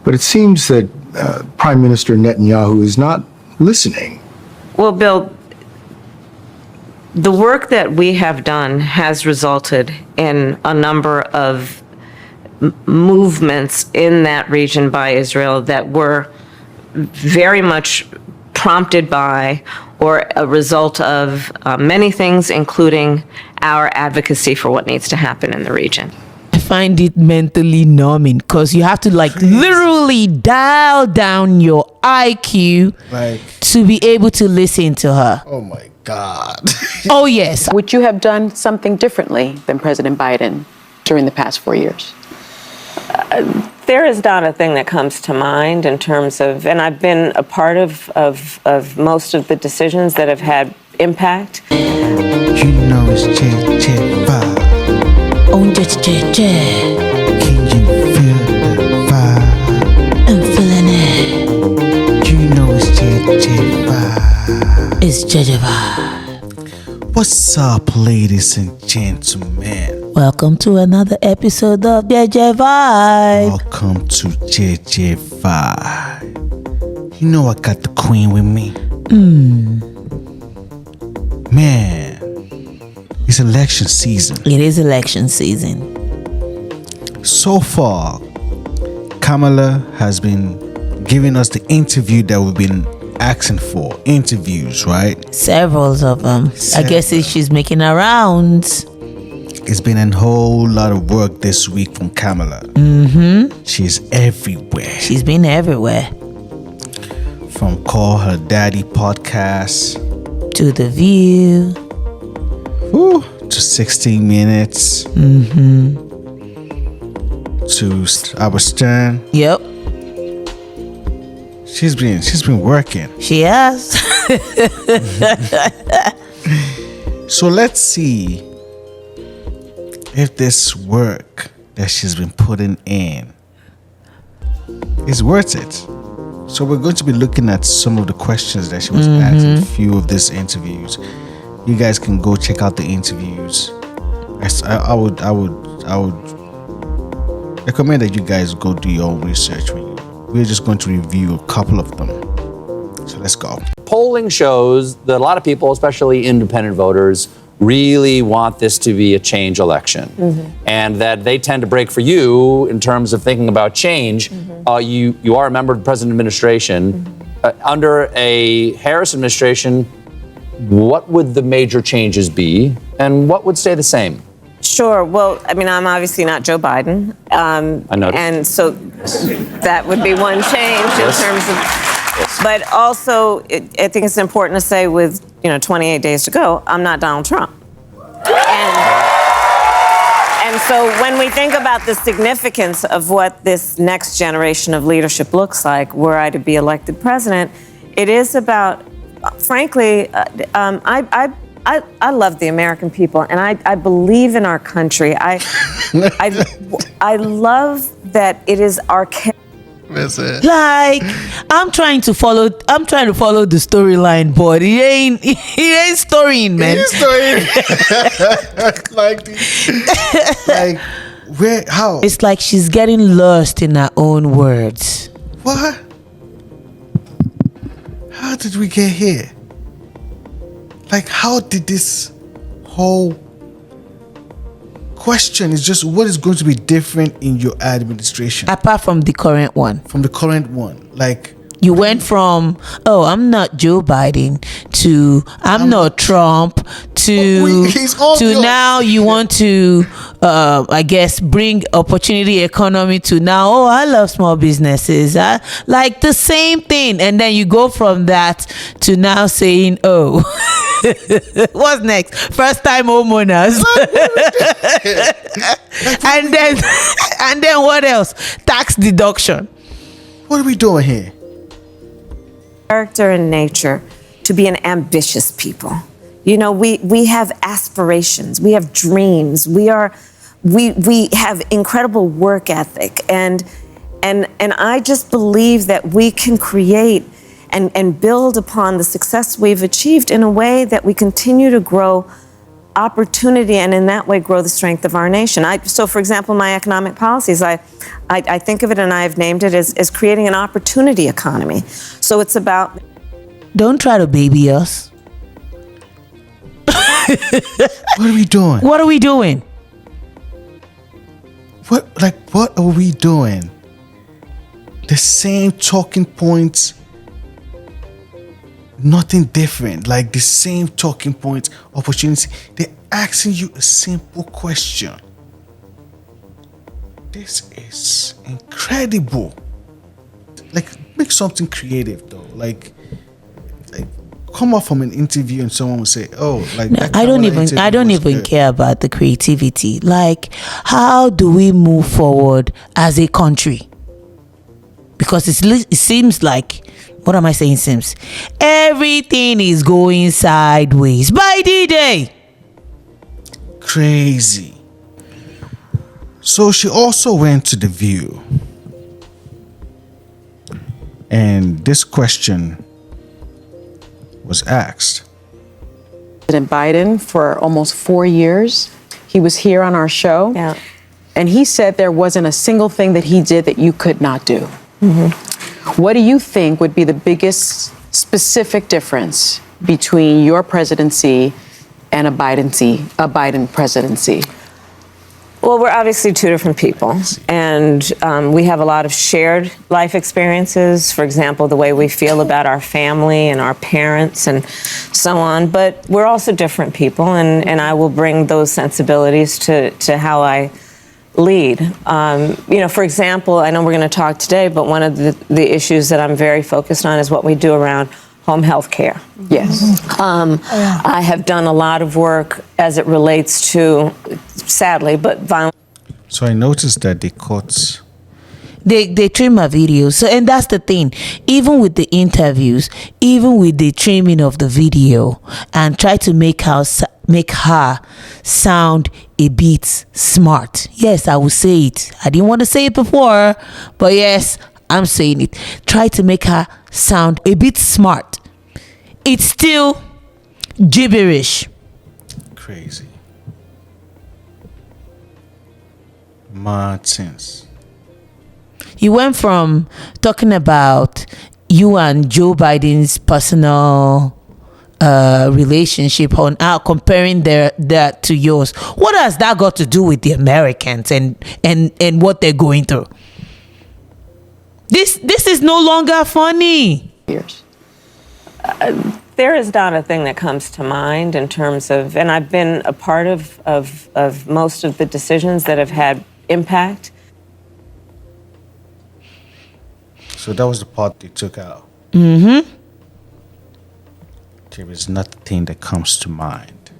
But it seems that Prime Minister Netanyahu is not listening. Well, Bill, the work that we have done has resulted in a number of movements in that region by Israel that were very much prompted by or a result of many things, including our advocacy for what needs to happen in the region. I find it mentally numbing because you have to literally dial down your IQ to be able to listen to her. Oh my God. Oh, yes. Would you have done something differently than President Biden during the past 4 years? There is not a thing that comes to mind in terms of, and I've been a part of most of the decisions that have had impact. You know it's JEJE vibe. Oh, JEJE. Can you feel the vibe? I'm feeling it. You know it's JEJE vibe. It's JEJE vibe. What's up, ladies and gentlemen? Welcome to another episode of JEJE Vibe. Welcome to JEJE Vibe. You know I got the queen with me. Man, it's election season. It is election season. So far, Kamala has been giving us the interview that we've been asking for. Interviews, right? Several of them. I guess she's making her rounds. It's been a whole lot of work this week from Kamala. She's everywhere. She's been everywhere. From Call Her Daddy podcast to The View. To 16 Minutes. To Our Stern. Yep. She's been working. She has. So let's see if this work that she's been putting in is worth it. So we're going to be looking at some of the questions that she was asked in a few of these interviews. You guys can go check out the interviews. I would recommend that you guys go do your own research. We're just going to review a couple of them. So let's go. Polling shows that a lot of people, especially independent voters, really want this to be a change election, and that they tend to break for you in terms of thinking about change. You are a member of the President administration. Under a Harris administration, what would the major changes be, and what would stay the same? Sure. Well, I mean, I'm obviously not Joe Biden. I noticed. And so that would be one change in terms of, but also I think it's important to say with, 28 days to go, I'm not Donald Trump. And so when we think about the significance of what this next generation of leadership looks like, were I to be elected president, it is about, frankly, I love the American people, and I believe in our country. I love that it is our. Like I'm trying to follow the storyline, but it ain't storying, man. It is storying. Where? How? It's like she's getting lost in her own words. What? How did we get here? How did this whole question is just what is going to be different in your administration? Apart from the current one. From the current one. You went from, I'm not Joe Biden, to I'm not Trump, to now you want to, I guess, bring opportunity economy to now, I love small businesses. Like the same thing. And then you go from that to now saying, what's next? First time homeowners. and then what else? Tax deduction. What are we doing here? Character and nature to be an ambitious people. We have aspirations, we have dreams, we have incredible work ethic, and I just believe that we can create and build upon the success we've achieved in a way that we continue to grow opportunity and in that way grow the strength of our nation. So for example, my economic policies, I think of it and I've named it as creating an opportunity economy. So it's about... Don't try to baby us. What are we doing? What are we doing? What are we doing? The same talking points, nothing different. Like the same talking points, opportunity. They're asking you a simple question. This is incredible. Like, make something creative though. Like come off from an interview and someone will say, "Oh, like no, I don't even care about the creativity. Like, how do we move forward as a country? Because it seems like, what am I saying? Seems everything is going sideways by D-Day. Crazy." So she also went to The View, and this question was asked. President Biden, for almost 4 years, he was here on our show, and he said there wasn't a single thing that he did that you could not do. Mm-hmm. What do you think would be the biggest specific difference between your presidency and a Biden presidency? Well, we're obviously two different people, and we have a lot of shared life experiences. For example, the way we feel about our family and our parents and so on. But we're also different people, and I will bring those sensibilities to how I lead. For example, I know we're going to talk today, but one of the issues that I'm very focused on is what we do around home health care. Yes. I have done a lot of work as it relates to, sadly, but violence. So I noticed that the courts... They trim my videos. So, and that's the thing. Even with the interviews, even with the trimming of the video, and try to make her sound a bit smart. Yes, I will say it. I didn't want to say it before, but yes, I'm saying it. Try to make her sound a bit smart. It's still gibberish. Crazy. Mad sense. You went from talking about you and Joe Biden's personal relationship on comparing that to yours. What has that got to do with the Americans and what they're going through? This is no longer funny. Years. There is not a thing that comes to mind in terms of, and I've been a part of most of the decisions that have had impact. So that was the part they took out. Mm-hmm. There is nothing that comes to mind.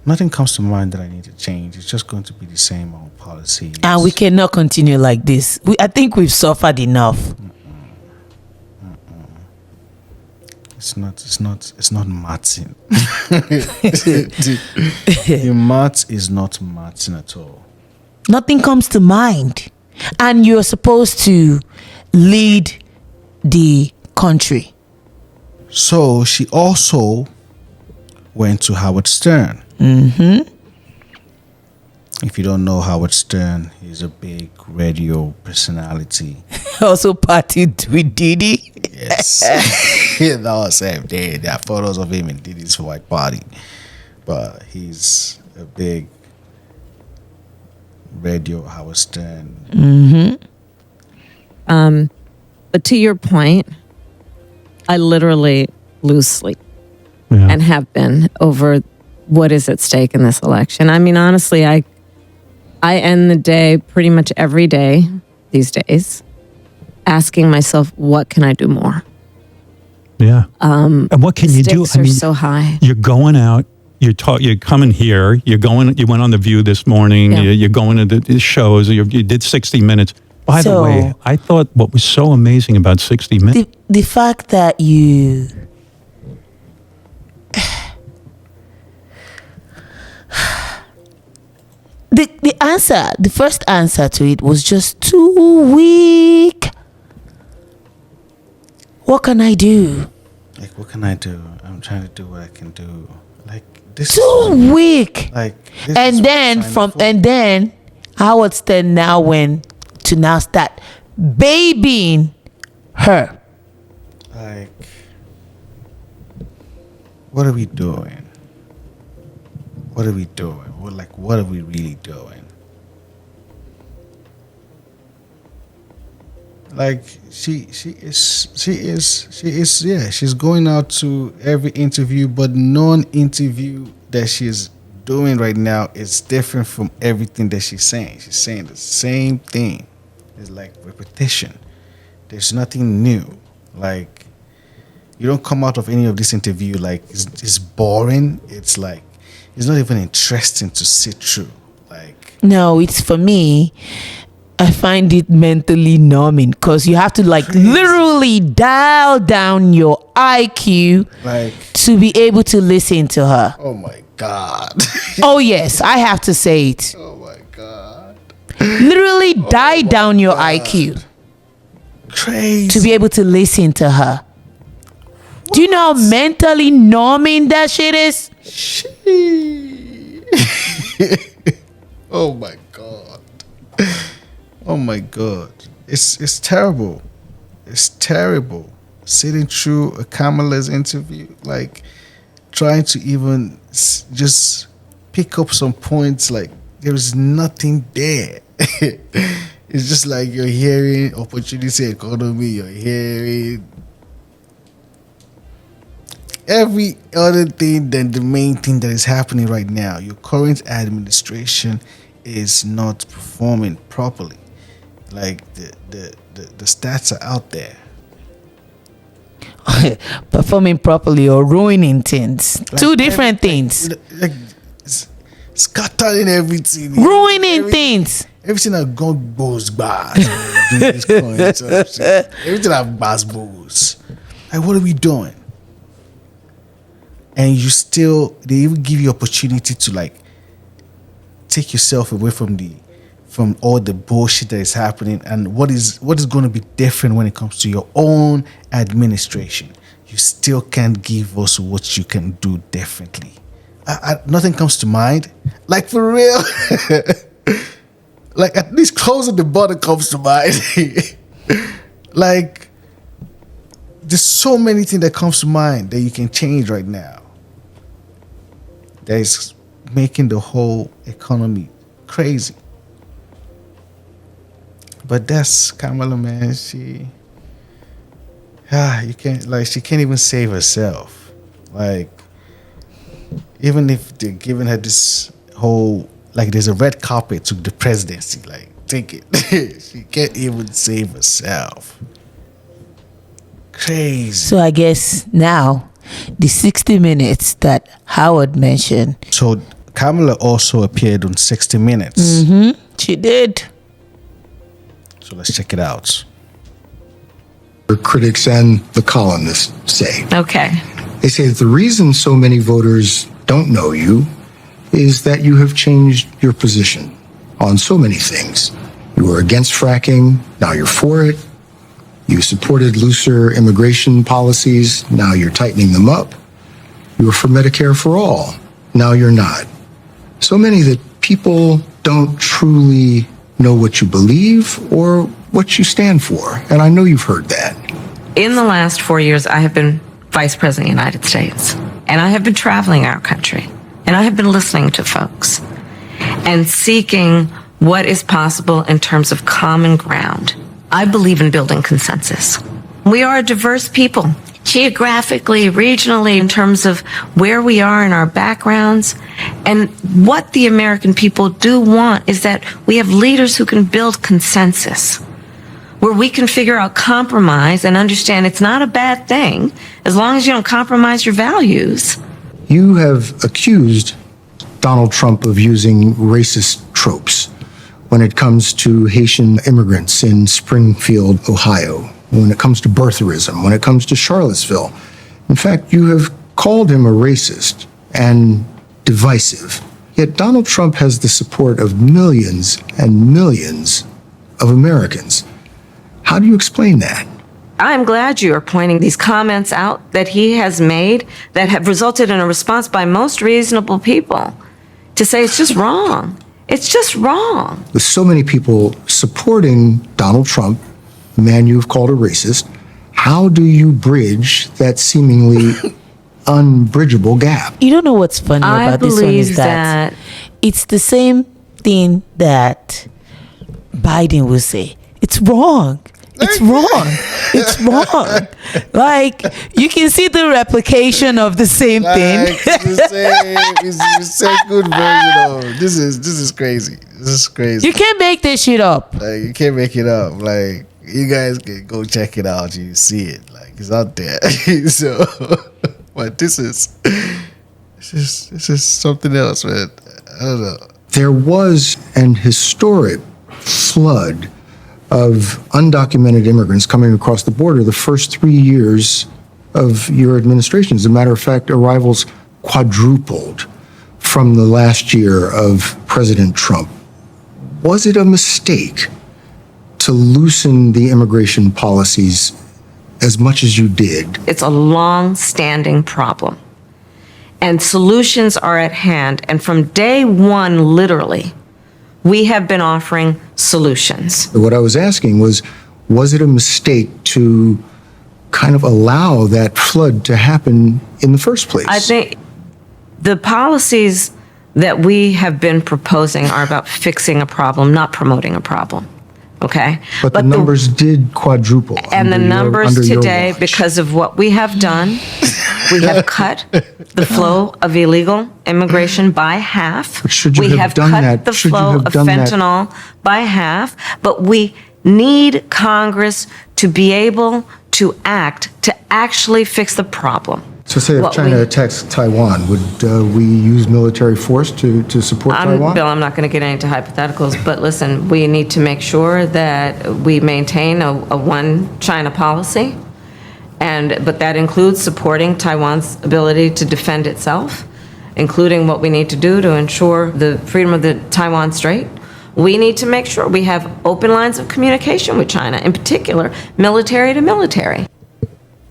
Nothing comes to mind that I need to change. It's just going to be the same old policies. And we cannot continue like this. I think we've suffered enough. It's not Martin. The math is not Martin at all. Nothing comes to mind. And you're supposed to lead the country. So she also went to Howard Stern. Mm-hmm. If you don't know Howard Stern, he's a big radio personality. Also partied with Diddy. Yes. That was same day. There are photos of him in Diddy's white party. But he's a big radio Howard Stern. Mm-hmm. But to your point, I literally lose sleep and have been over what is at stake in this election. I mean, honestly, I end the day pretty much every day these days asking myself, what can I do more? Yeah. And what can you do? Stakes are so high. You're going out. You're coming here. You went on The View this morning. Yeah. You're going to the shows. You did 60 Minutes. By the way, I thought what was so amazing about 60 Minutes... The fact that you... The first answer to it was just too weak. What can I do? Like, what can I do? I'm trying to do what I can do. Like this. Too weak. Like this And is then China for. and then Howard Stern now went to now start babying her. Like, what are we doing? What are we doing? What are we really doing? Like she's going out to every interview, but non-interview that she's doing right now is different from everything that she's saying. She's saying the same thing. It's like repetition. There's nothing new. Like, you don't come out of any of this interview like it's boring. It's like it's not even interesting to sit through. Like, No, it's for me. I find it mentally numbing because you have to like literally dial down your IQ like, to be able to listen to her. oh my God. Oh yes, I have to say it. Oh my God. Literally dial down your IQ Crazy. to be able to listen to her. Do you know how mentally numbing that shit is? Oh my God. Oh my God. It's terrible. It's terrible. Sitting through a Kamala's interview, like trying to even just pick up some points, like there is nothing there. It's just like you're hearing opportunity economy, you're hearing every other thing than the main thing that is happening right now. Your current administration is not performing properly. Like the stats are out there. Performing properly or ruining things. Two different things. Like scattering everything. Ruining things. Everything that goes bad. Everything that bad. Like, what are we doing? And you still, they even give you opportunity to like take yourself away from all the bullshit that is happening, and what is going to be different when it comes to your own administration. You still can't give us what you can do differently. Nothing comes to mind. Like, for real. Like, at least closing the border comes to mind. Like, there's so many things that comes to mind that you can change right now. That is making the whole economy crazy. But that's Kamala, man. She can't even save herself. Like, even if they're giving her this whole, like, there's a red carpet to the presidency, like, take it. She can't even save herself. Crazy. So I guess now the 60 minutes that Howard mentioned. So Kamala also appeared on 60 Minutes. She did. So let's check it out. The critics and the columnists say. Okay. They say that the reason so many voters don't know you is that you have changed your position on so many things. You were against fracking, now you're for it. You supported looser immigration policies, now you're tightening them up. You were for Medicare for all, now you're not. So many that people don't truly know what you believe or what you stand for. And I know you've heard that. In the last 4 years, I have been Vice President of the United States. And I have been traveling our country. And I have been listening to folks and seeking what is possible in terms of common ground. I believe in building consensus. We are a diverse people, geographically, regionally, in terms of where we are in our backgrounds. And what the American people do want is that we have leaders who can build consensus, where we can figure out compromise and understand it's not a bad thing as long as you don't compromise your values. You have accused Donald Trump of using racist tropes when it comes to Haitian immigrants in Springfield, Ohio, when it comes to birtherism, when it comes to Charlottesville. In fact, you have called him a racist and divisive. Yet Donald Trump has the support of millions and millions of Americans. How do you explain that? I'm glad you are pointing these comments out that he has made that have resulted in a response by most reasonable people to say it's just wrong. It's just wrong. With so many people supporting Donald Trump, a man you've called a racist, how do you bridge that seemingly unbridgeable gap? You don't know what's funny about this one is that it's the same thing that Biden will say. It's wrong. It's wrong. It's wrong. Like, you can see the replication of the same thing. It's the same. It's the second version of this is crazy. This is crazy. You can't make this shit up. Like, you can't make it up. Like, you guys can go check it out. You see it. Like, it's out there. So, but this is something else, man. I don't know. There was an historic flood of undocumented immigrants coming across the border the first 3 years of your administration. As a matter of fact, arrivals quadrupled from the last year of President Trump. Was it a mistake to loosen the immigration policies as much as you did? It's a long-standing problem. And solutions are at hand. And from day one, literally, we have been offering solutions. What I was asking was it a mistake to kind of allow that flood to happen in the first place? I think the policies that we have been proposing are about fixing a problem, not promoting a problem. Okay? But the numbers did quadruple. And the under numbers your today, watch. because of what we have done, we have cut the flow of illegal immigration by half. But should you We have have done cut that? the Should you flow have of done that? fentanyl by half, but we need Congress to be able to act to actually fix the problem. So say if What China we- attacks Taiwan, would we use military force to support Taiwan? Bill, I'm not going to get into hypotheticals, but listen, we need to make sure that we maintain a one China policy, but that includes supporting Taiwan's ability to defend itself, including what we need to do to ensure the freedom of the Taiwan Strait. We need to make sure we have open lines of communication with China, in particular, military to military.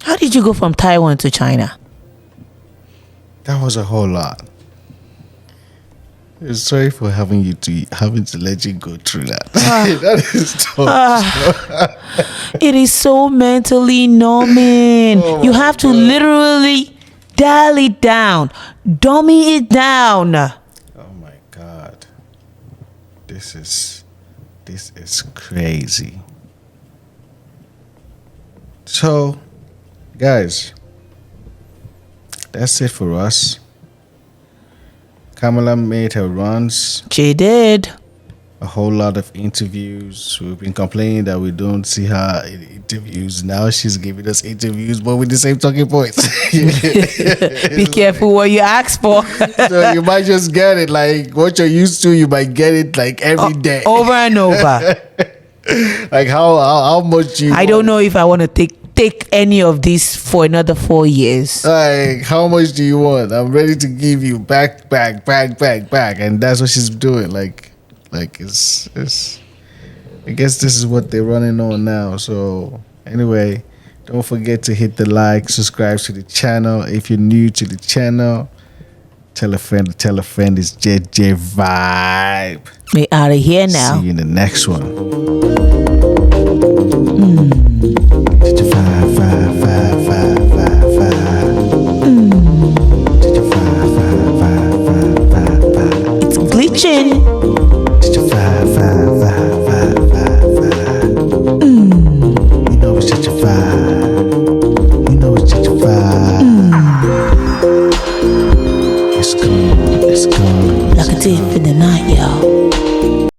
How did you go from Taiwan to China? That was a whole lot. Sorry for having to let you go through that. That is tough. It is so mentally numbing. You have to literally dial it down, dummy it down. Oh my God. This is crazy. So, guys, that's it for us. Kamala made her runs, She did. a whole lot of interviews. We've been complaining that we don't see her in interviews. Now she's giving us interviews, but with the same talking points. Be careful what you ask for. So you might just get it. Like what you're used to, you might get it like every day. Over and over. Like how much you I don't know if I want to take any of this for another 4 years. Like, how much do you want? I'm ready to give you back. And that's what she's doing. Like it's I guess this is what they're running on now. So anyway, don't forget to hit the like, subscribe to the channel. If you're new to the channel, tell a friend. It's JJ Vibe. We out of here now. See you in the next one. It's glitching. You know it's such a vibe. You know it's such a vibe. It's gone. Like a thief in the night, y'all.